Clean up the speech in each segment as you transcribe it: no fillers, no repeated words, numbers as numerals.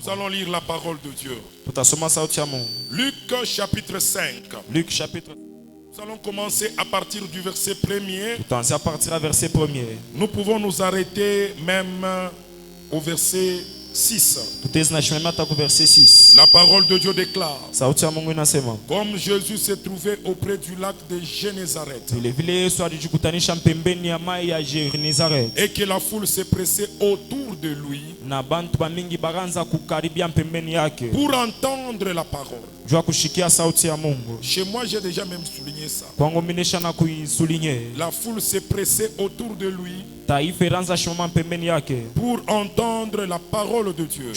Nous allons lire la parole de Dieu. Luc chapitre 5. Nous allons commencer à partir du verset 1er. Nous pouvons nous arrêter même au verset 6. La parole de Dieu déclare: comme Jésus s'est trouvé auprès du lac de Génézareth et que la foule s'est pressée autour de lui pour entendre la parole. Chez moi, j'ai déjà même souligné ça. La foule s'est pressée autour de lui pour entendre la parole de Dieu.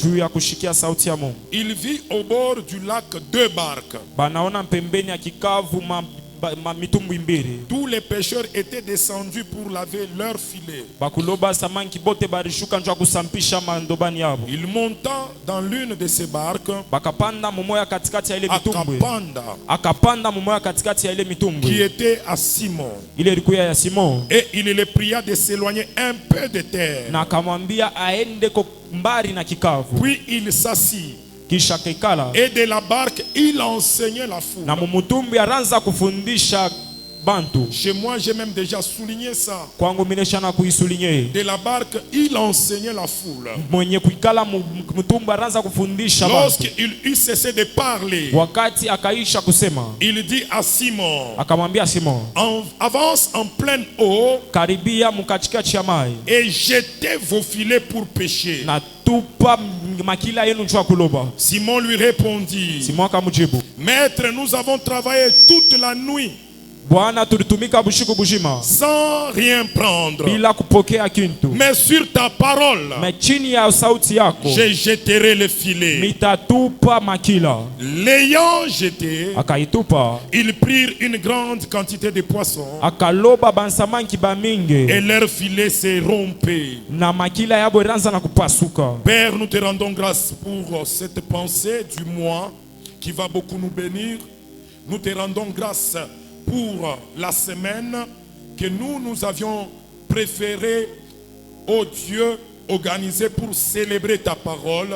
Il vit au bord du lac deux barques. Tous les pêcheurs étaient descendus pour laver leurs filets. Il monta dans l'une de ces barques, qui était à Simon, et il le pria de s'éloigner un peu de terre. Puis il s'assit, et de la barque il enseignait la foule. Chez moi, j'ai même déjà souligné ça. De la barque, il enseignait la foule. Lorsqu'il eut cessé de parler, il dit à Simon: avance en pleine eau et jetez vos filets pour pêcher. Simon lui répondit: Maître, nous avons travaillé toute la nuit sans rien prendre, mais sur ta parole je jeterai le filet. L'ayant jeté, ils prirent une grande quantité de poissons et leur filet s'est rompu. Père, nous te rendons grâce pour cette pensée du mois qui va beaucoup nous bénir. Nous te rendons grâce pour la semaine que nous avions préféré, ô Dieu, organiser pour célébrer ta parole.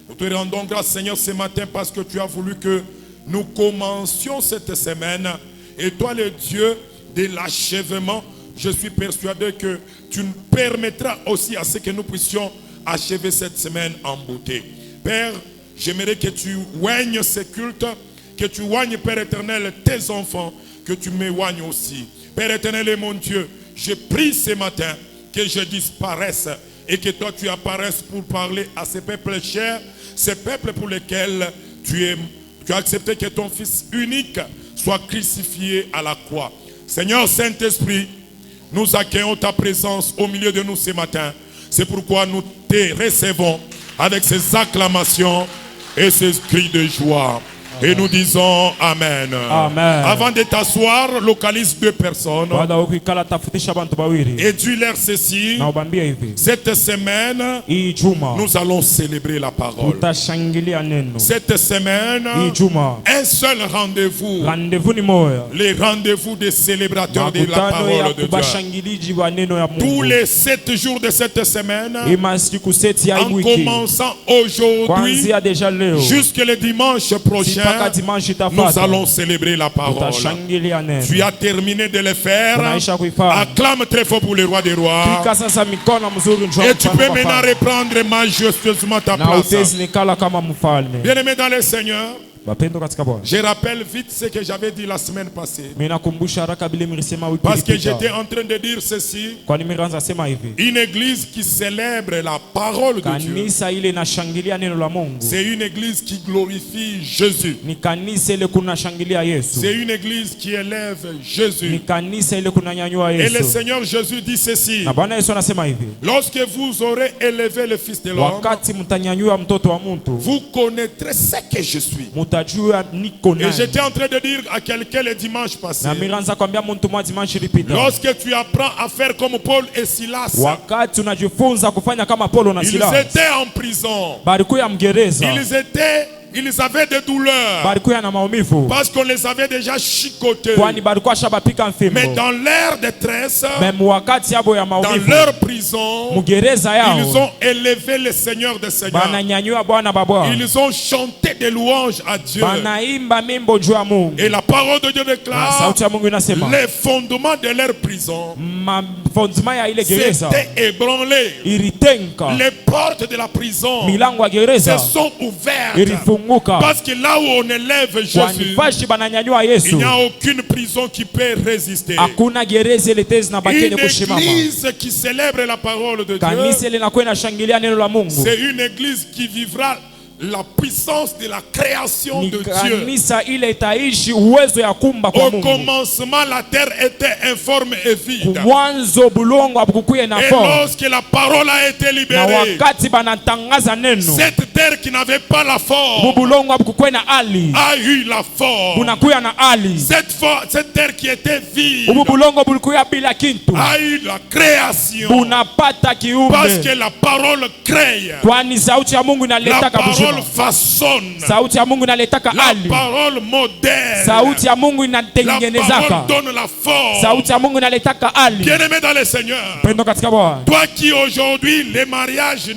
Nous te rendons grâce, Seigneur, ce matin parce que tu as voulu que nous commencions cette semaine. Et toi, le Dieu de l'achèvement, je suis persuadé que tu nous permettras aussi à ce que nous puissions achever cette semaine en beauté. Père, j'aimerais que tu oignes ce culte, que tu oignes, Père éternel, tes enfants, que tu m'éloignes aussi. Père éternel et mon Dieu, je prie ce matin que je disparaisse et que toi tu apparaisses pour parler à ces peuples chers, ces peuples pour lesquels tu as accepté que ton Fils unique soit crucifié à la croix. Seigneur Saint-Esprit, nous accueillons ta présence au milieu de nous ce matin. C'est pourquoi nous te recevons avec ces acclamations et ces cris de joie. Et nous disons Amen. Amen. Avant de t'asseoir, localise deux personnes et dis-leur ceci: cette semaine, nous allons célébrer la parole. Cette semaine, un seul rendez-vous, les rendez-vous des célébrateurs de la parole de Dieu. Tous les 7 jours de cette semaine, en commençant aujourd'hui jusqu'à le dimanche prochain, nous allons célébrer la parole. Tu as terminé de le faire. Acclame très fort pour le roi des rois. Et tu peux maintenant reprendre majestueusement ta place. Bien-aimé dans le Seigneur, je rappelle vite ce que j'avais dit la semaine passée, parce que j'étais en train de dire ceci: une église qui célèbre la parole de Dieu, c'est une église qui glorifie Jésus. C'est une église qui élève Jésus. Et le Seigneur Jésus dit ceci: lorsque vous aurez élevé le Fils de l'homme, vous connaîtrez ce que je suis. Et j'étais en train de dire à quelqu'un le dimanche passé, lorsque tu apprends à faire comme Paul et Silas, ils étaient en prison, ils étaient ils avaient des douleurs. balikuwa na maumivu Parce qu'on les avait déjà chicotés. kwani balikuwa shabapika Mais mfimbo. dans leur détresse, Meme wakati yabo ya dans maumivu leur prison, mugereza ils yao ont élevé le Seigneur des Seigneurs. bananyanyua Bwana babwa, Ils ont chanté des louanges à Dieu. banaimba mimbo juu ya Mungu. Et la parole de Dieu Na déclare sauti ya Mungu inasema les fondements de leur prison mafondima ya ile gereza s'étaient ébranlés. ilitenka, Les portes de la prison milango ya se gereza sont ouvertes. ilifunguka, Parce que là où on élève Jésus, kwani fashi bananyanyua il Yesu n'y a aucune prison qui peut résister. hakuna gereza ile tezi na bakene Une kushimama. église qui célèbre la parole de Kanisa Dieu, linakuwa inashangilia neno la Mungu, c'est une église qui vivra la puissance de la création ni de Dieu. kanisa ile itaishi uwezo ya kumba kwa Au Mungu. commencement, la terre était informe et vide. Mwanzo bulongo abukukuye na Et fo, lorsque la parole a été na libérée, wakati banatangaza neno cette terre qui n'avait pas la forme bubulongo abukukuye na ali a eu la forme. bunakuya na ali, Cette terre qui était vide bubulongo bulikuya bila kintu a eu la création. bunapata Parce kiumbe, que la parole crée. kwani sauti ya Mungu La inaletaka parole bushima, façonne. sauti ya Mungu inaletaka La ali, parole moderne. sauti ya Mungu La inatengenezaka, parole donne la force. sauti ya Mungu inaletaka ali. Bien-aimé dans le Seigneur, Pendo katika Bwana, toi qui aujourd'hui le mariage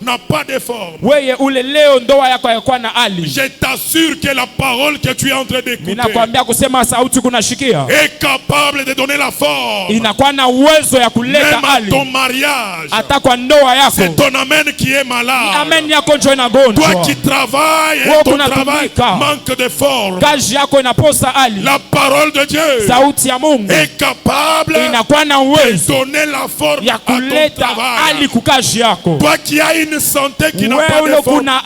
n'a pas de forme, weye ule leo ndoa yako yakuwa na ali, je t'assure que la parole que tu es en train d'écouter ninakwambia kusema sauti kunashikia est capable de donner la forme. inakuwa na uwezo ya kuleta Même à ali ton mariage, hata kwa ndoa yako. c'est ton amen qui est malade. Amen yako njo Toi inagonjwa, qui travailles Wewe et ton kunatumika. travail manque de forme, kazi yako inaposa ali, la parole de Dieu sauti ya Mungu est capable inakuwa na de uwezo donner la forme ya à ton kuleta travail. ali kukazi yako. Toi qui as une santé qui n'a Wewe pas ule de forme, kuna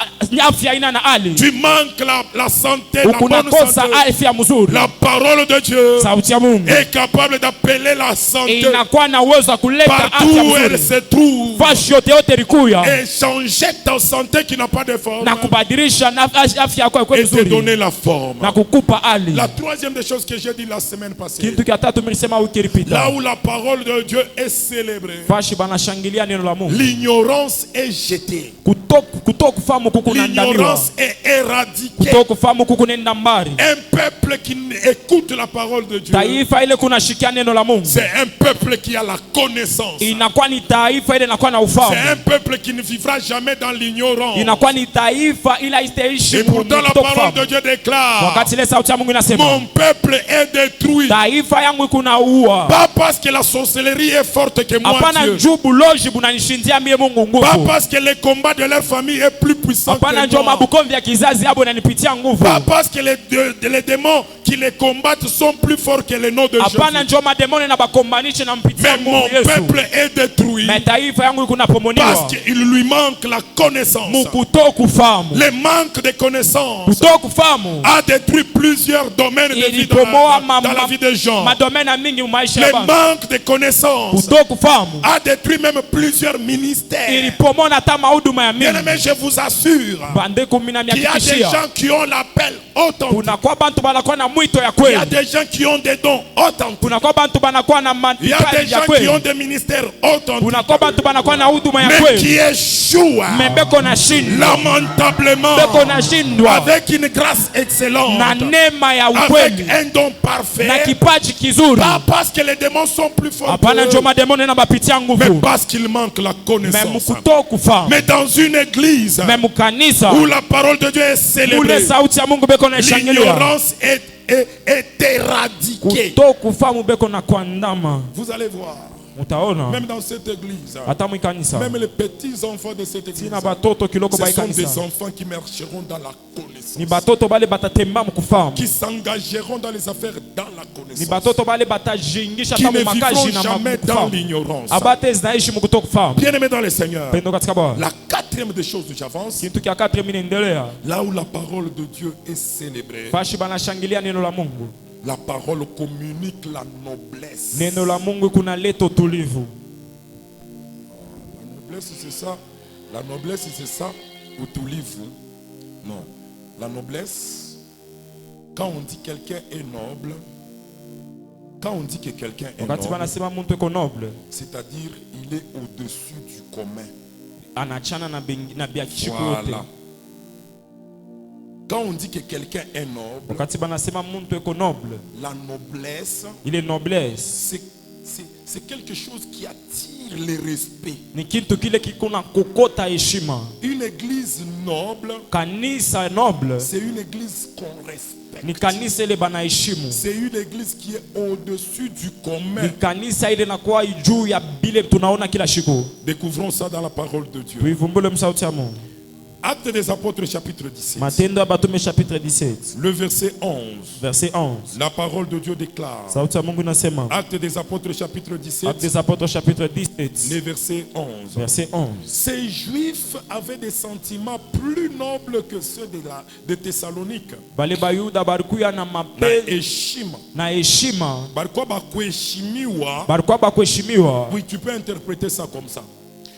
afya ina na ali, tu manques la santé, la bonne ukunakosa santé. afya mzuri, La parole de Dieu sauti ya Mungu est capable d'appeler la santé inakuwa na uwezo wa kuleta afya partout où elle mzuri se trouve fashi yote yote likuya et changer ta santé qui n'a pas de forme na kubadilisha afya yako ikuwe et te mzuri donner la forme. na kukupa ali. La troisième des choses que j'ai dit la semaine passée, Kitu kia tatu milisema wiki ilipita, là où la parole de Dieu est célébrée, fashi banashangilia neno la Mungu, l'ignorance est jetée, kutokufahamu kukunaandaliwa, l'ignorance est éradiquée. kutokufahamu kukunenda mbali. Un peuple qui écoute la parole de Dieu, Taifa ile kunashikia neno la Mungu c'est un peuple qui a la connaissance. inakuwa ni taifa ile inakuwa na C'est ufahamu, un peuple qui ne vivra jamais dans l'ignorance. inakuwa ni taifa ila itaishi Et pourtant la parole de Dieu déclare, wakati ile sauti ya Mungu inasema mon peuple est détruit. taifa yangu kunaua, Pas parce que la sorcellerie est forte que moi hapana Dieu. njoo buloji bunanishindia mie Mungu Pas nguvu, parce que le combat de leur famille est plus puissant hapana que njoo moi. mabukomvi ya kizazi hapo inanipitia nguvu, Pas parce que les démons qui les combattent sont plus forts que le nom de hapana Jésus. njoo mademoni na bakombanishe na mpitia Mais mon nguvu Yesu. peuple est détruit Mais taifa yangu kunapomoniwa parce qu'il lui manque la connaissance. mukutokufahamu, Le manque de connaissance kutokufahamu a détruit plusieurs domaines de vie ilipomoa dans la vie des gens. madomena mingi maisha Le ya bantu. manque de connaissance Kutokufahamu a détruit même plusieurs ministères. ilipomona hata mahuduma ya mingi. Bien-aimé, je vous assure Bande kumi na qu'il y a des miakikishia gens qui ont l'appel authentique. kunakuwa bantu banakuwa na mwito ya Il y a kweli, des gens qui ont des dons authentiques. kunakuwa bantu banakuwa na Il y a des matikali ya gens qui ont kweli, des ministères authentiques. kunakuwa bantu banakuwa na huduma ya Mais kweli, qui échouent mebeko na shindwa, lamentablement beko na shindwa avec une grâce excellente, na neema ya avec ukweli un don na parfait. kipaji kizuri. Pas parce que les démons sont plus forts Hapana qu'eux, njo mademoni na bapitia mais nguvu, parce qu'il manque la me connaissance. mukutokufahamu, Mais dans une église me mukanisa où la parole de Dieu est ule célébrée, sauti ya Mungu beko na shangilia, l'ignorance est éradiquée. kutokufahamu beko na kuandama. Vous allez voir, Mutaona même dans cette église, hata mwikanisa même les petits enfants de cette église, sina batoto kiloko ce sont baikanisa des enfants qui marcheront dans la connaissance, ni batoto bale batatemba mukufahamu, qui s'engageront dans les affaires dans la ni connaissance, batoto bale batajingisha qui hata ne mu vivront makaji na jamais dans mukufahamu, l'ignorance. abate zinaishi mukutokufahamu. Bien-aimés dans le Seigneur, Pendo katika Bwana, la quatrième des choses, j'avance, kitu kia 4 mimi naendelea, là où la parole de Dieu est célébrée, fashi banashangilia neno la Mungu. la parole communique la noblesse. Neno la Mungu kunaleta utulivu. La noblesse, c'est ça. La noblesse, c'est ça. Utulivu. Non. La noblesse, quand on dit quelqu'un est noble, quand on dit que quelqu'un est Wakati noble, banasema mtu eko noble, c'est-à-dire il est au-dessus du commun. anachana na biakishiku yote. Voilà. Quand on dit que quelqu'un est noble, wakati banasema muntu eko noble, la noblesse, ile noblesse c'est quelque chose qui attire le respect. ni kitu kile kikuna kokota heshima. Une église noble, Kanisa noble c'est une église qu'on respecte. ni kanisa ile banaheshimu. C'est une église qui est au-dessus du commun. Ni kanisa ile nakuwa juu ya bile tunaona kila siku. Découvrons ça dans la parole de Dieu. Tuivumbule msauti ya Mungu. Actes des apôtres chapitre 17. Matendo ya Batume chapitre 17 Le verset 11. verset 11. La parole de Dieu déclare. Sauti ya Mungu inasema. Actes des apôtres chapitre Actes 17. des apôtres chapitre 17 Le verset 11. verset 11. Ces juifs avaient des sentiments plus nobles que ceux de Thessalonique. Bale bayuda barikuya na Na mapenzi heshima. na heshima, Barikuwa bakuheshimiwa. barikuwa bakuheshimiwa. Oui, tu peux interpréter ça comme ça.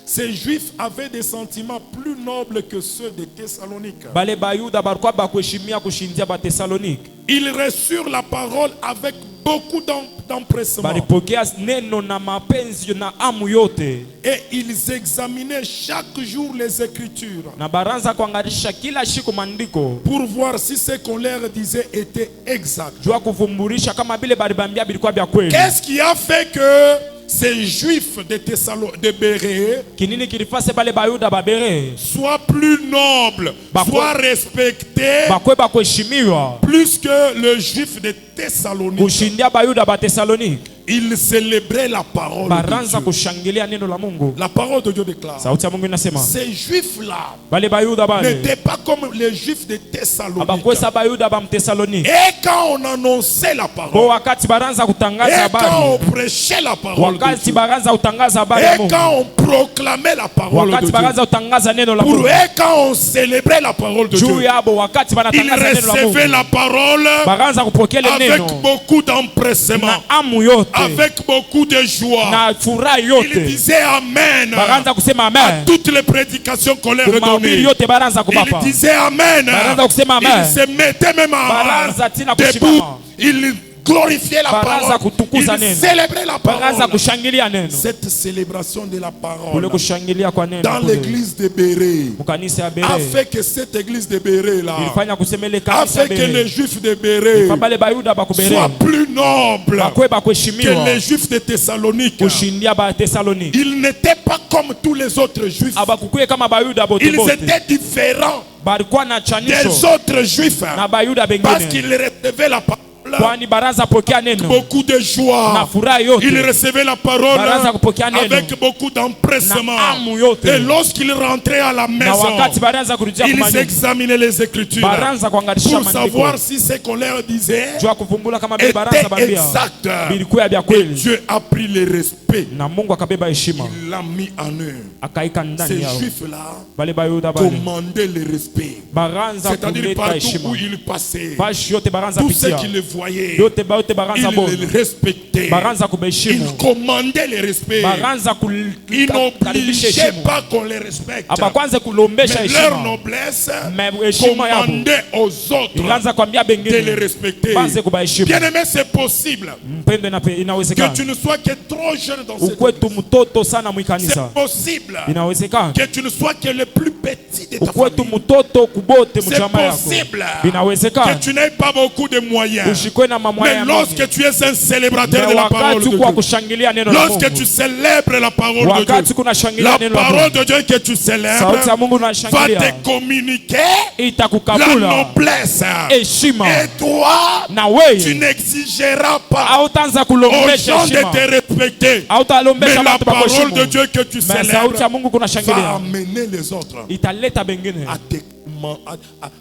Ces juifs avaient des sentiments plus nobles que ceux de Thessalonique. Bale bayuda barikuwa bakuheshimia kushindia ba Thessalonique. Ils reçurent la parole avec beaucoup d'empressement. Balipokea neno na mapenzi na amu yote. Et ils examinaient chaque jour les Écritures Na baranza kuangarisha kila siku maandiko pour voir si ce qu'on leur disait était exact. jua kuvumburisha kama bile balibambia bilikuwa bya kweli. Qu'est-ce qui a fait que ces juifs de Bérea Kinini kilifase bale bayuda babere soient plus nobles, soient respectés bakwe bakuheshimiwa plus que le juif de Thessalonique? kushindia bayuda ba Thessalonique? Ils célébraient la parole de Baranza Dieu. kushangilia neno la Mungu. La parole de Dieu déclare. Sauti ya Mungu inasema Ces juifs-là bale bayuda bale n'étaient pas comme les juifs de Thessalonique. abakwesa bayuda ba Thessalonique. Et quand on annonçait la Bo parole, wakati baranza kutangaza et quand habari, on prêchait la parole de wakati Dieu, baranza kutangaza habari ya et Mungu, quand on proclamait la parole de wakati Dieu, baranza kutangaza neno la pour Mungu, eux, quand on célébrait la parole de juu Dieu, yabo wakati ils banatangaza neno la recevaient Mungu, la parole baranza kupokea ile avec neno beaucoup d'empressement, na amu yote avec beaucoup de joie. na furaha Ils yote. disaient Amen Baranza kusema à amen. toutes les prédications qu'on leur Mahubiri donnait. yote baranza kubapa. Ils disaient Amen. Baranza kusema Ils amen. se mettaient même Baranza tina debout. kushimama. Ils glorifiaient la Baranza parole. kutukuza Ils neno. célébraient la Baranza parole. kushangilia neno. Cette célébration de la Kule parole kushangilia kwa neno dans kule. l'église de Bérée Mukanisa ya a Bere fait que cette église de Bérée là ilifanya kusemele a kanisa fait que les Bere. juifs de Bérée Pabale bayuda bakubere soient plus nobles bakwe que bakuheshimiwa les juifs de Thessalonique. kushindia ba Thessalonique. Ils n'étaient pas comme tous les autres juifs. Abakukuye kama bayuda bote Ils bote. étaient différents Balikuwa na des chanisho autres juifs na bayuda parce bengine. qu'ils recevaient la parole Kwani baranza pokea neno beaucoup de na joie. furaha yote. Ils recevaient la parole Baranza kupokea neno avec beaucoup d'empressement. na amu yote. Et lorsqu'ils rentraient à la Na maison, wakati baranza kurudia ils kumanyumba, examinaient les Écritures baranza kuangarisha pour maandiko savoir si ce qu'on leur disait jua kuvumbula kama vile baranza était bambia exact. bilikuwa vya Et kweli, Dieu a pris le respect. na Mungu akabeba heshima Il l'a mis en eux. akaika ndani Ces yao. juifs-là Bale bayuda bale commandaient le respect. baranza C'est-à-dire kuleta partout heshima, où ils passaient, bashi yote baranza tous ceux pitia qui le voyaient, yote bayote baranza ils bona le respectaient. baranza kubeshimu, Ils commandaient le respect. baranza Ils kukaribisha n'obligeaient heshima, pas qu'on les respecte. abakwanze kulombesha Mais leur heshima, noblesse me heshima yabo commandait aux autres ilianza kwambia de les bengine respecter. banze kubaheshimu. Bien aimé, c'est possible Mpendo que inawezekana tu ne sois que trop jeune dans cette ukwetu église. mtoto sana C'est mwikanisa, possible inawezekana que tu ne sois que le plus petit de ta ukwetu famille. mtoto kubote C'est mchama yako, possible inawezekana que tu n'aies pas beaucoup de moyens. ushikwe na mamwaya Mais ya lorsque mingi. tu es un célébrateur Mais de la parole wakati de kwa Dieu, kushangilia neno la lorsque Mungu, tu célèbres la parole de wakati Dieu, kuna shangilia la neno la parole Mungu, de Dieu que tu célèbres sauti ya Mungu va unashangilia te communiquer la itakukabula noblesse. heshima, Et toi, na tu wewe n'exigeras pas hautaanza aux kulombesha gens de heshima, te respecter. Mais hautalombesha la watu parole de bakuheshimu, Dieu que tu mais sauti célèbres ya Mungu kuna va shangilia amener les autres italeta bengine, à te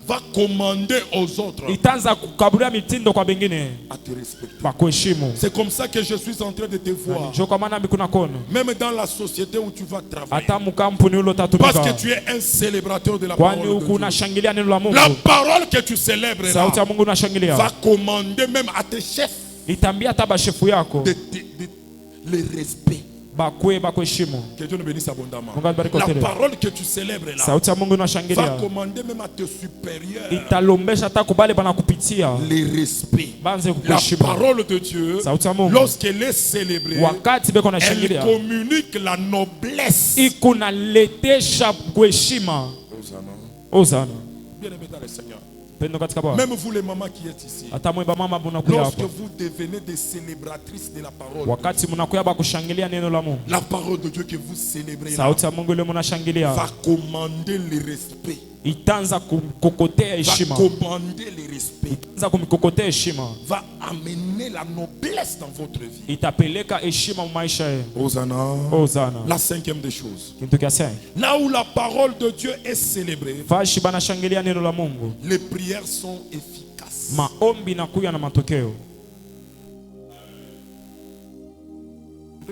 va commander aux autres itaanza kukabulia mitindo kwa bengine à te respecter. bakuheshimu. C'est comme ça que je suis en train de te voir. Njo kwa maana mikuna kono Même dans la société où tu vas travailler. hata mukampuni ulo Parce tatumika, que tu es un célébrateur de la kwani parole de huku Dieu. unashangilia neno la Mungu, La parole que tu célèbres là, sauti ya Mungu unashangilia va commander même à tes chefs itambia hata bashefu yako de le respect. bakwe bakuheshimu. Que Dieu nous bénisse abondamment. Mungu abariki La wote. parole que tu célèbres là Sauti ya Mungu va unashangilia commander même à tes supérieurs italombesha hata kubale bana kupitia le respect. banze La kukuheshimu. parole de Dieu, Sauti ya Mungu lorsqu'elle est célébrée, wakati beko elle nashangilia communique la noblesse. ikunaletisha kuheshima. Hosanna. Ozana Bien-aimé dans le Seigneur. Pendo katika Bwana. Même vous les mamans qui êtes ici. Hata mwe mama mnakuya Lorsque hapa. vous devenez des célébratrices de la parole. Wakati mnakuya hapa kushangilia neno la Mungu. La parole de Dieu que vous célébrez là, Sauti ya Mungu ile mnashangilia. va commander le respect. Itaanza kumkokotea Va heshima. commander le respect. Itaanza kumkokotea heshima. Va amener la noblesse dans votre vie. Itapeleka heshima maisha yenu. Hosanna. Hosana. La cinquième des choses. Kitu cha 5. Là où la parole de Dieu est célébrée, Fashi banashangilia neno la Mungu. les prières sont efficaces. Maombi nakuya na matokeo.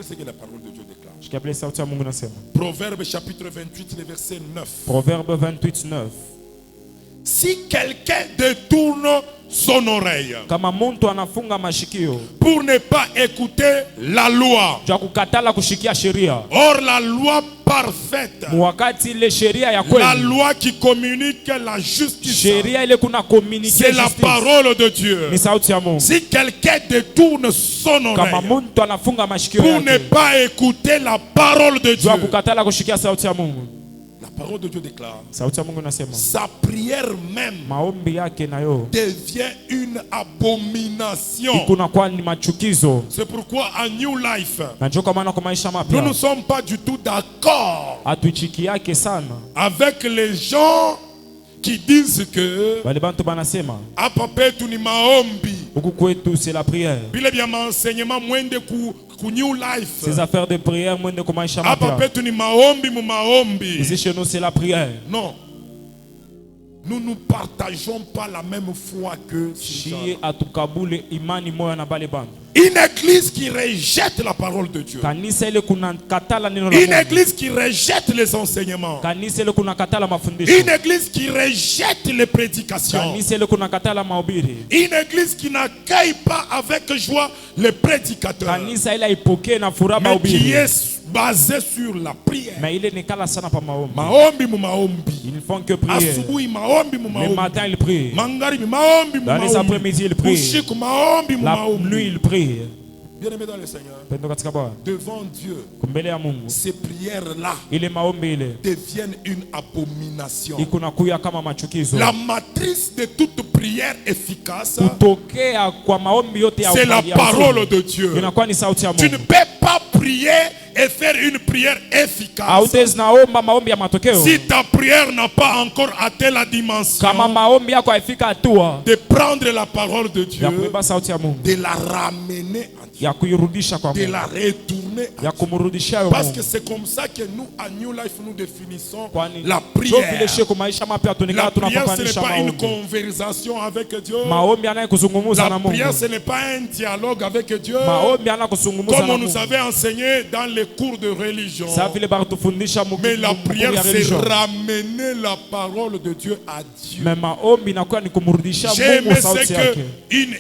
C'est ce que la parole de Dieu déclare. Shikabile sauti ya Mungu nasema. Proverbe chapitre 28, le verset 9. Proverbe 28:9. Si quelqu'un détourne son oreille Kama mtu anafunga mashikio pour ne pas écouter la loi, kwa kukatala kushikia sheria, or la loi parfaite, wakati ile sheria ya la kweli, loi qui communique la justice, sheria ile kuna communique c'est la justice, parole de Dieu. ni sauti ya Mungu. Si quelqu'un détourne son Kama oreille mtu anafunga mashikio pour ne yake pas écouter la parole de Dieu, kwa kukatala kushikia sauti ya Mungu, la parole de Dieu déclare, sauti ya Mungu nasema sa prière même maombi yake nayo devient une abomination. kuna kwa ni machukizo. C'est pourquoi à New Life, Na njoo kwa maana kwa maisha nous mapya ne sommes pas du tout d'accord hatuichiki yake sana. avec les gens qui disent que Wale bantu banasema hapa petu ni maombi, huku kwetu c'est la prière. vile vya maenseignement mwende ku New Life. Ces affaires de prière mwende kwa maisha Hapa mapya. petu ni maombi mu maombi. Ici chez nous c'est la prière. Non. Nous ne partageons pas la même foi que ces gens. Shie atukabule imani moya na bale bantu. Une église qui rejette la parole de Dieu. Kanisa ile kuna katala neno la Une Mungu. église qui rejette les enseignements. Kanisa ile kuna katala mafundisho. Une église qui rejette les prédications. Kanisa ile kuna katala mahubiri. Une église qui n'accueille pas avec joie les prédicateurs, Kanisa ile haipokee na furaha mais qui mahubiri. est basée sur la prière. Mais ile ni kala sana pa maombi. Maombi mu maombi. Ils font que prier. Asubuhi maombi mu Le maombi. matin ils prient. Magharibi maombi mu Dans les maombi. après-midi ils prient. Usiku maombi mu La maombi. nuit ils prient. Bien-aimé dans le Seigneur, Pendo katika Bwana. devant Dieu, Kumbele ya Mungu. ces prières-là Ile maombi ile deviennent une abomination. ikuna kuya kama machukizo. La matrice de toute prière efficace, Kutokea kwa maombi yote ya c'est la ya parole uzuri, de Dieu. inakuwa ni sauti ya Tu ne Mungu. peux pas prier et faire une prière efficace Hautezi naomba maombi ya matokeo si ta prière n'a pas encore atteint la dimension kama maombi yako haifika hatua de prendre la parole de ya Dieu, kubeba sauti ya Mungu, de la ramener à Dieu, ya kuirudisha kwa de Mungu, la retourner à ya Dieu. kumrudishia yo Parce que Mungu. c'est comme ça que nous, à New Life, nous définissons Kwani la ndio vile prière. sheko maisha mapya La tunikana prière, ce n'est tunapapanisha pas une maombi. conversation avec Dieu. Maombi anayekuzungumza La na Mungu. prière, ce n'est pas un dialogue avec Dieu. Maombi anakuzungumza Comme na on nous Mungu. avait enseigné dans les cours de religion. Sasa vile baratufundisha Mais la prière, ya c'est religion. ramener la parole de Dieu à Dieu. Mais maombi inakuwa ni kumrudishia J'ai Mungu aimé ce sauti yake. qu'une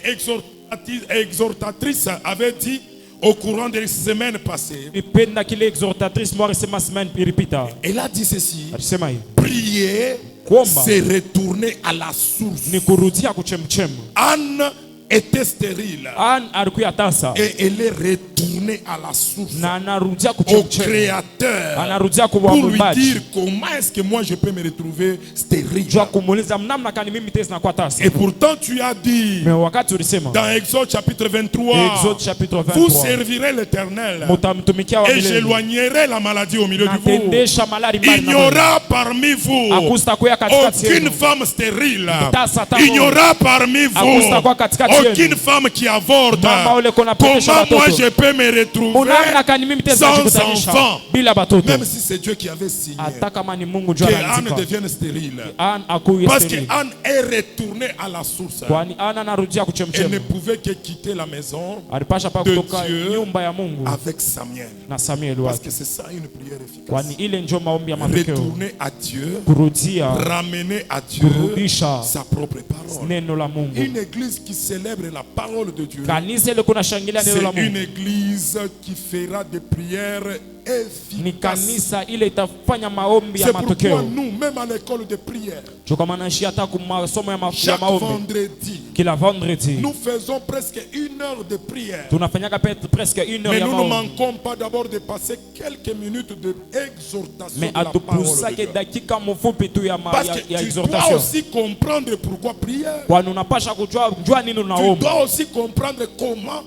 exhortatrice avait dit au courant des semaines passées. Nipenda kile exhortatrice moi resema semaine ilipita. Elle a dit ceci: Alisema hii. prier, Kuomba c'est retourner à la source. ni kurudia kuchemchemu. Anne était stérile An alikuwa tasa et elle est retournée à la source, na anarudia au kuchemchemu. Créateur, Anarudia kwa pour lui muumbaji. dire comment est-ce que moi je peux me retrouver stérile. Jua kumuuliza namna kani mimi tena nakuwa tasa. Et pourtant tu as dit Mais wakati ulisema dans Exode chapitre 23, Exode chapitre vous 23 servirez l'Éternel mutamtumikia wa et milele. j'éloignerai la maladie au milieu de vous. Natendesha malari mbali Il na n'y wewe. aura parmi vous Akustakuya katikati aucune yenu. femme stérile. Tasa tano. Il n'y aura parmi vous Akustakuwa katikati yenu. aucune femme qui avorte. Mama ule kona petesha Comment moi batoto. je peux me retrouver Unamna kani mimi tena sans najikutanisha enfant? bila batoto. Même si c'est Dieu qui avait signé Hata kama ni Mungu que jua Anne anaandika. devienne stérile. An akuye Parce que siri. Anne est retournée à la source. Kwani ana narudia Elle ne kuchemchemu. pouvait que quitter la maison Alipasha pa de kutoka Dieu nyumba ya Mungu avec Samuel. na Samuel Parce wake. que c'est ça une prière efficace. Kwani ile ndio maombi ya matokeo. Retourner à Dieu, Kurudia ramener à Dieu kurudisha sa propre parole. neno la Mungu. Une église qui célèbre la parole de Dieu, Kanisa ile kuna shangilia neno la c'est une Mungu. église qui fera des prières Ni efficace. kanisa ile itafanya maombi ya C'est pourquoi matokeo. nous, même à l'école de prière, Ndio maana naishi hata kwa masomo ya chaque maombi vendredi, kila vendredi nous faisons presque 1 heure de prière. tunafanyaka presque 1 heure Mais ya nous ne maombi. manquons pas d'abord de passer quelques minutes d'exhortation Mais de la parole de atupusake Dieu. dakika mfupi tu ya Parce que ya tu dois exhortation. aussi comprendre pourquoi prière. Kwani unapasha kujua nini Tu unaomba. dois aussi comprendre comment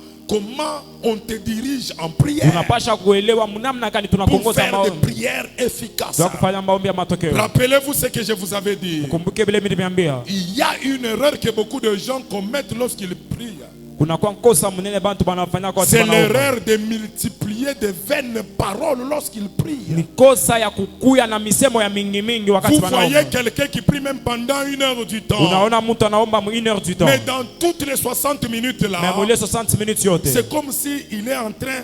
on te dirige en prière. Unapasha kuelewa namna gani Pour tunakongoza faire des maombi. prières efficaces. Ndio kufanya maombi ya matokeo. Rappelez-vous ce que je vous avais dit. Kumbuke vile mimi nimeambia. Il y a une erreur que beaucoup de gens commettent lorsqu'ils prient. Kuna kwa kosa mnene bantu banafanya kwa C'est wanaomba. l'erreur de multiplier de vaines paroles lorsqu'ils prient. Ni kosa ya kukuya na misemo ya mingi mingi wakati Vous voyez wanaomba. quelqu'un qui prie même pendant 1 heure du temps. Unaona mtu anaomba 1 heure du temps. Mais dans toutes les 60 minutes là, Mais mule 60 minutes yote. c'est comme si il est en train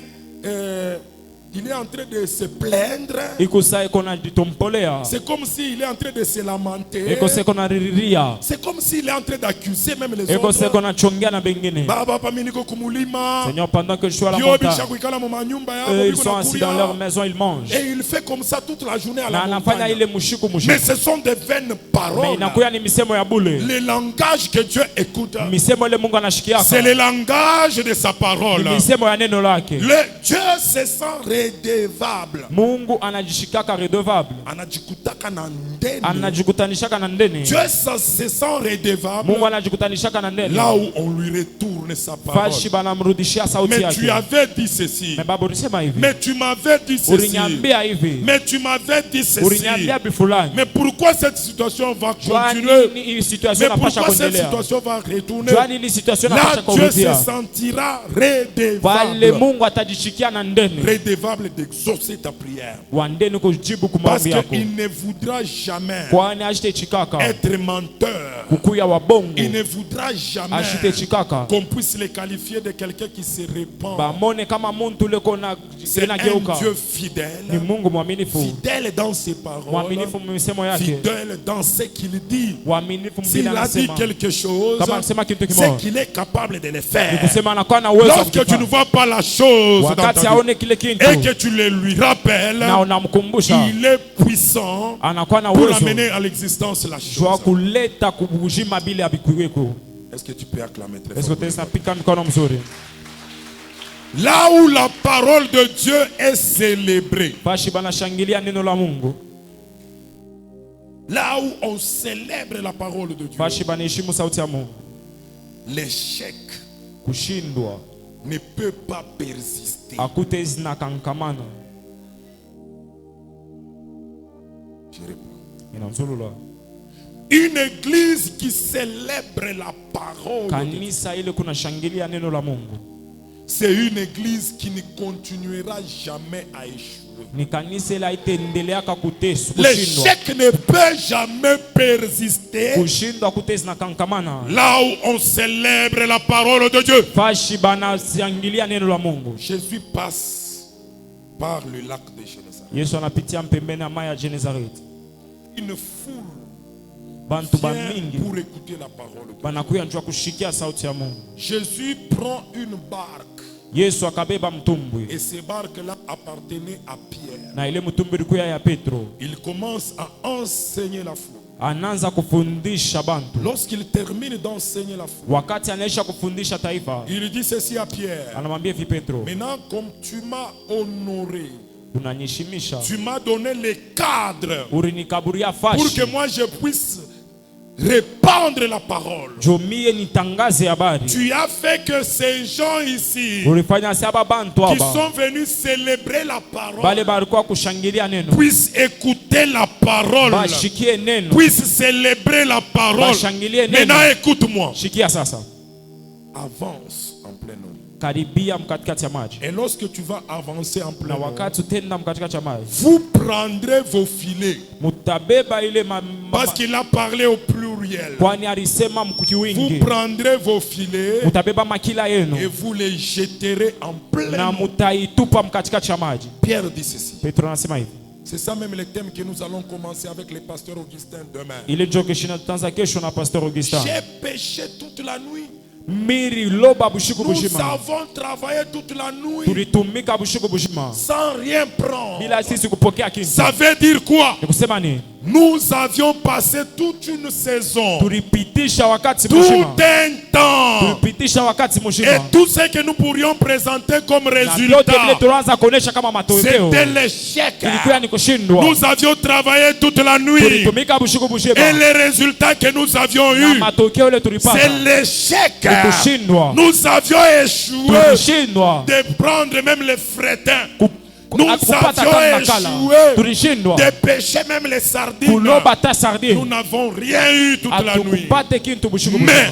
de se plaindre. Ikusa iko na jitompolea. C'est comme s'il est en train de se lamenter. Iko seko na ririria. C'est comme s'il est en train d'accuser même les Iko seko autres. na chongea na bengine. Baba paminiko kumulima. Seigneur, pendant que je suis à la Yo montagne, bishakuikala mu manyumba yabo, eux, ils biko sont na assis kulia. dans leur maison, ils mangent. Et il fait comme ça toute la journée à Na la anafanya montagne. ile mushiku Mais mushiku. ce sont des vaines Mais paroles. inakuya ni misemo ya bule. Le langage que Dieu écoute, Misemo ile Mungu anashikiaka. c'est le langage de sa parole. Ni misemo ya neno lake. Le Dieu se sent redevable. Mungu anajishikaka redevable. Anajikutaka na ndeni. Anajikutanishaka na ndeni. Dieu se sent redevable Mungu anajikutanishaka na ndeni. là où on lui retourne sa parole. Fashi banamrudishia sauti Mais tu yake. avais dit ceci. Mais baba ulisema hivi. Mais tu m'avais dit ceci. Uliniambia hivi. Mais tu m'avais dit ceci. Uliniambia bifulani. Mais pourquoi cette situation va Jwani continuer? ni hii Mais situation napasha pourquoi cette kuendelea. situation va retourner? Jwani ni situation Là, napasha Dieu se kurudia. sentira Pale redevable. Mungu atajishikia na ndeni. Redevable d'exaucer ta prière. Wa ndeni kujibu Parce kumwambi yako. qu'il ne voudra jamais Kwani ashite chikaka. être menteur. Kukuya wa bongo. Il ne voudra jamais Ashite chikaka. qu'on puisse le qualifier de quelqu'un qui se répand. Bamone kama muntu leko na C'est un geuka. Dieu Ni fidèle. Mungu mwaminifu. Fidèle dans ses paroles. Mwaminifu mmisemo yake. Fidèle dans ce qu'il dit. Mwaminifu S'il mbili a dit anasema. quelque chose, Kama anasema kitu c'est kimoja. qu'il est capable de le Ni faire. kusema anakuwa na uwezo wa Lorsque tu ne kukifanya. vois pas la chose dans Wakati ta vie aone kile kitu et que tu le lui rappelles, na unamkumbusha, il est puissant anakuwa na pour uwezo amener à l'existence la jua chose. kuleta kubujima bila abikuweko. Est-ce que tu peux acclamer très Est-ce fort? que tu pika mikono mzuri? Là où la parole de Dieu est célébrée, Bashi banashangilia neno la Mungu. là où on célèbre la parole de Dieu, Bashi banaheshimu sauti ya Mungu. l'échec Kushindwa ne peut pas persister. akute zinakankamana. Je réponds. Inamzulula. Une église qui célèbre la parole de Dieu, Kanisa ile kuna shangilia neno la Mungu. c'est une église qui ne continuera jamais à échouer. Ni kanisa ile haitaendeleaka kushindwa. L'échec ne peut jamais persister Kushindwa kute zinakankamana. là où on célèbre la parole de Dieu. Bashi banashangilia neno la Mungu. Jésus passe par le lac de Génézareth. Yesu anapitia mpembeni ya maji ya Genezareti. Une foule Bantu vient bamingi pour écouter la parole de Dieu. banakuya njua kushikia sauti ya Mungu. Jésus prend une barque Yesu akabeba mtumbwi et ces barques-là appartenaient à Pierre. na ile mtumbwi ilikuwa ya Petro. Il commence à enseigner la foi. Anaanza kufundisha bantu. Lorsqu'il termine d'enseigner la foi, Wakati anaisha kufundisha taifa, il dit ceci à Pierre. anamwambia hivi Petro, Maintenant, comme tu m'as honoré, unanishimisha, tu m'as donné les cadres ulinikaburia pour fashi, que moi je puisse répandre la parole. jomie nitangaze habari. Tu as fait que ces gens ici Ulifanya saba bantu qui haba sont venus célébrer la parole bale balikuwa kushangilia neno, puissent écouter la parole, bashikie neno, puissent célébrer la parole. bashangilie neno. Maintenant, écoute-moi. Shikia sasa, Avance en plein eau. karibia mkatikati ya maji, Et lorsque tu vas avancer en plein na eau, wakati utenda mkatikati ya maji, vous prendrez vos filets. mutabeba ile Parce qu'il a parlé au pluriel. kwani alisema mkuki Vous wingi, prendrez vos filets mutabeba makila et yenu vous les jeterez en plein na eau. mutaitupa mkatikati ya maji. Pierre dit ceci. Petro anasema hivi. C'est ça même le thème que nous allons commencer avec le pasteur Augustin demain. Ile ndio kesho tutaanza kesho na Pastor Augustin. J'ai péché toute la nuit. miri loba bushiku Nous bujima avons travaillé toute la nuit tulitumika bushiku bujima sans rien prendre. bila sisi kupokea kintu. Ça veut dire quoi? Ni kusema nini? Nous avions passé toute une saison, Tulipitisha wakati tout mzima, un temps, tulipitisha wakati et mzima, tout ce que nous pourrions présenter comme na vyote vile résultat, tunaanza kuonesha kama matokeo c'était l'échec. ilikuwa ni kushindwa. Nous avions travaillé toute la nuit, Tulitumika bushiku et bujima les résultats que nous avions na eus, matokeo ile c'est tulipata l'échec. ni kushindwa. Nous avions échoué Tulishindwa de prendre même les frétins. Nous kupata avions kama makala, échoué tulishindwa de pêcher même les sardines. kuloba ta Nous sardine, n'avons rien eu toute la nuit. hatukupate kintu bushiku Mais bujima.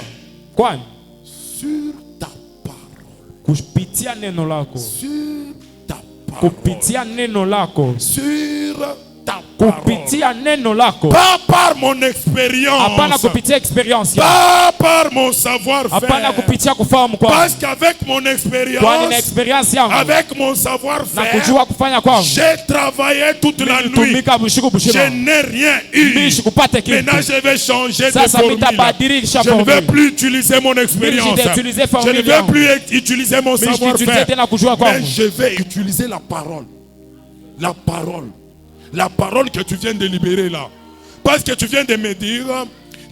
Kwani sur ta parole, kupitia neno lako, sur ta parole, kupitia neno lako, sur ta parole, kupitia neno lako, pas par mon hapana expérience, kupitia experience yako, pas par mon hapana savoir-faire, kupitia kufahamu kwangu, parce qu'avec mon kwani na expérience, experience yangu avec mon na savoir-faire, kujua kufanya kwangu, j'ai travaillé toute la nuit. tumika bushiku Je bushima, n'ai rien eu. mishi kupate Maintenant, kintu. je vais changer de Sasa formule. mitabadilisha Je ne vais formule. plus utiliser mon expérience. Mimi nitautilize Je formule ne vais yangu. plus utiliser mon Mishi savoir-faire. nitutete tena kujua Mais kwangu. je vais utiliser la parole. La parole. La parole que tu viens de libérer là. Parce que tu viens de me dire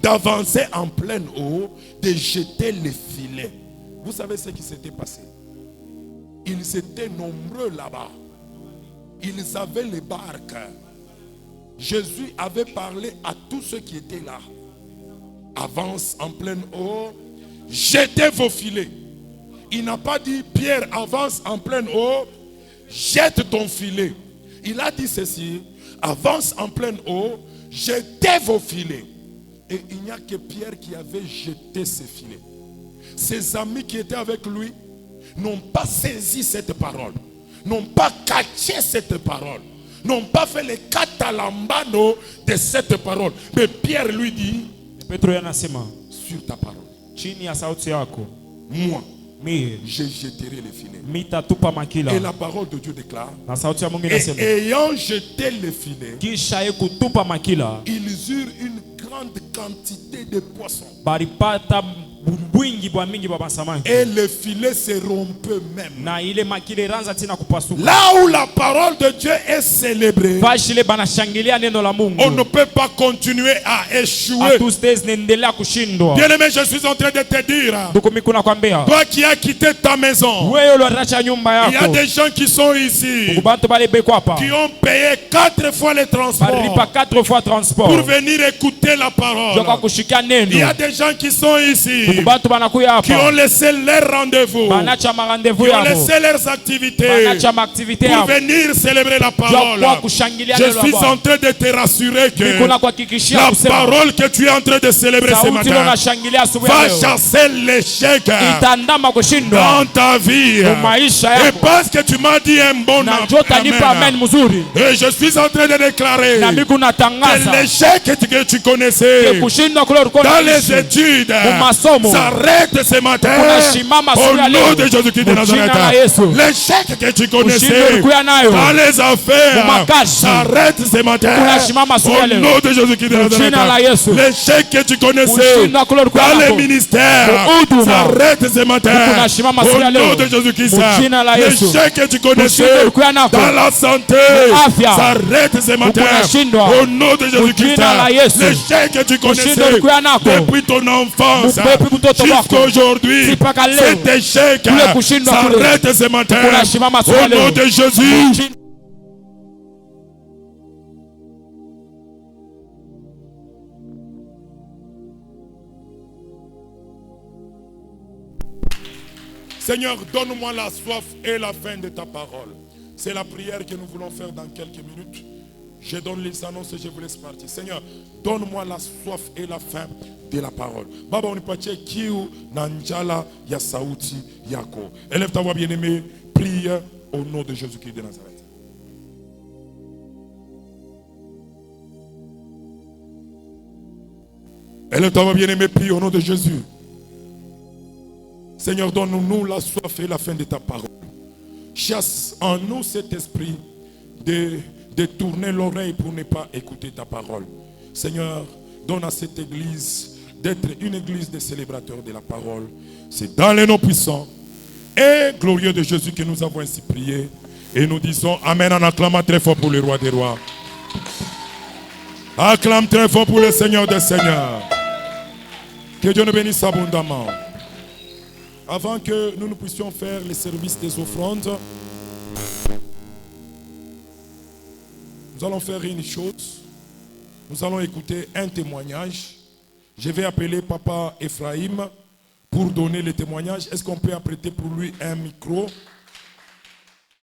d'avancer en pleine eau, de jeter les filets. Vous savez ce qui s'était passé? Ils étaient nombreux là-bas. Ils avaient les barques. Jésus avait parlé à tous ceux qui étaient là. Avance en pleine eau, jetez vos filets. Il n'a pas dit, Pierre, avance en pleine eau, jette ton filet. Il a dit ceci, avance en pleine eau, jetez vos filets. Et il n'y a que Pierre qui avait jeté ses filets. Ses amis qui étaient avec lui n'ont pas saisi cette parole, n'ont pas caché cette parole, n'ont pas fait les catalambano de cette parole. Mais Pierre lui dit, Petro yanasema sur ta parole, chini ya sauti yako, moi, mimi je jetterai les filets. mitatupa makila. Et la parole de Dieu déclare, Na sauti ya Mungu et inasema ayant jeté les filets, kisha kutupa makila, ils eurent une grande quantité de poissons. balipata bwingi bwa mingi bwa basamaki, Et le filet se rompait même. na ile makila iranza tena kupasuka. Là où la parole de Dieu est célébrée, Vashile banashangilia neno la Mungu, on ne peut pas continuer à échouer. hatustezi naendelea kushindwa. Bien-aimé, je suis en train de te dire, Ndugu mimi kuna kwambia, toi qui as quitté ta maison, wewe uliacha nyumba il y a yako, des gens qui sont ici, kubantu bale beko hapa qui ont payé 4 fois les balipa transports 4 fois transport pour venir écouter la joka parole. kushikia Il y a neno. des gens qui sont ici, Kubantu banakuya qui ont hapa laissé leur rendez-vous, banacha marandevous qui ont yabo, laissé leurs activités banacha maaktivite pour yabo venir célébrer la parole. kwa kushangilia Je neno la suis Bwana. en train de te rassurer que Kuna kuhakikishia la kusema parole que tu es en train de célébrer ce sauti matin unashangilia asubuhi ya va leo chasser l'échec itandama kushindwa dans ta vie. kwa maisha Et yako, parce que tu m'as dit un bon na jota nipa amen amen. mzuri, Et je suis en train de déclarer na mimi que kunatangaza l'échec que tu connaissais kushindwa kule ulikuwa dans les unaishi études masomo s'arrête ce matin kunasimama siku ya au nom leo de Jésus-Christ de kwa jina la Nazareth. Yesu. L'échec que tu Ushindi connaissais ulikuwa nayo dans les affaires makazi s'arrête ce matin kunasimama siku ya au leo nom de Jésus-Christ de kwa jina la Nazareth. Yesu. L'échec que tu connaissais Ushindi kule ulikuwa dans les nako ministères huduma s'arrête ce matin kunasimama siku ya au nom leo de Jésus-Christ. kwa jina la Yesu. L'échec que tu Ushindi connaissais ulikuwa nako dans la santé afya s'arrête ce matin kunashindwa au nom de Jésus-Christ. jina la Yesu. L'échec que tu Ushindi connaissais ulikuwa nako depuis ton enfance depuis mtoto wako jusqu'à aujourd'hui, mpaka leo cet échec kule kushindwa kule s'arrête ce matin kunasimama siku ya au nom leo. de Jésus. Seigneur, donne-moi la soif et la faim de ta parole. C'est la prière que nous voulons faire dans quelques minutes. Je donne les annonces et je vous laisse partir. Seigneur, donne-moi la soif et la faim de la parole. Baba, unipatie kiu na njala ya sauti yako. Élève ta voix bien-aimée, prie au nom de Jésus-Christ de Nazareth. Élève ta voix bien-aimée, prie au nom de Jésus. Seigneur, donne-nous la soif et la faim de ta parole. Chasse en nous cet esprit de tourner l'oreille pour ne pas écouter ta parole. Seigneur, donne à cette église d'être une église des célébrateurs de la parole. C'est dans les noms puissants et glorieux de Jésus que nous avons ainsi prié. Et nous disons Amen en acclamant très fort pour le roi des rois. Acclame très fort pour le Seigneur des seigneurs. Que Dieu nous bénisse abondamment. Avant que nous puissions faire le service des offrandes, nous allons faire une chose. Nous allons écouter un témoignage. Je vais appeler Papa Ephraim pour donner le témoignage. Est-ce qu'on peut apprêter pour lui un micro?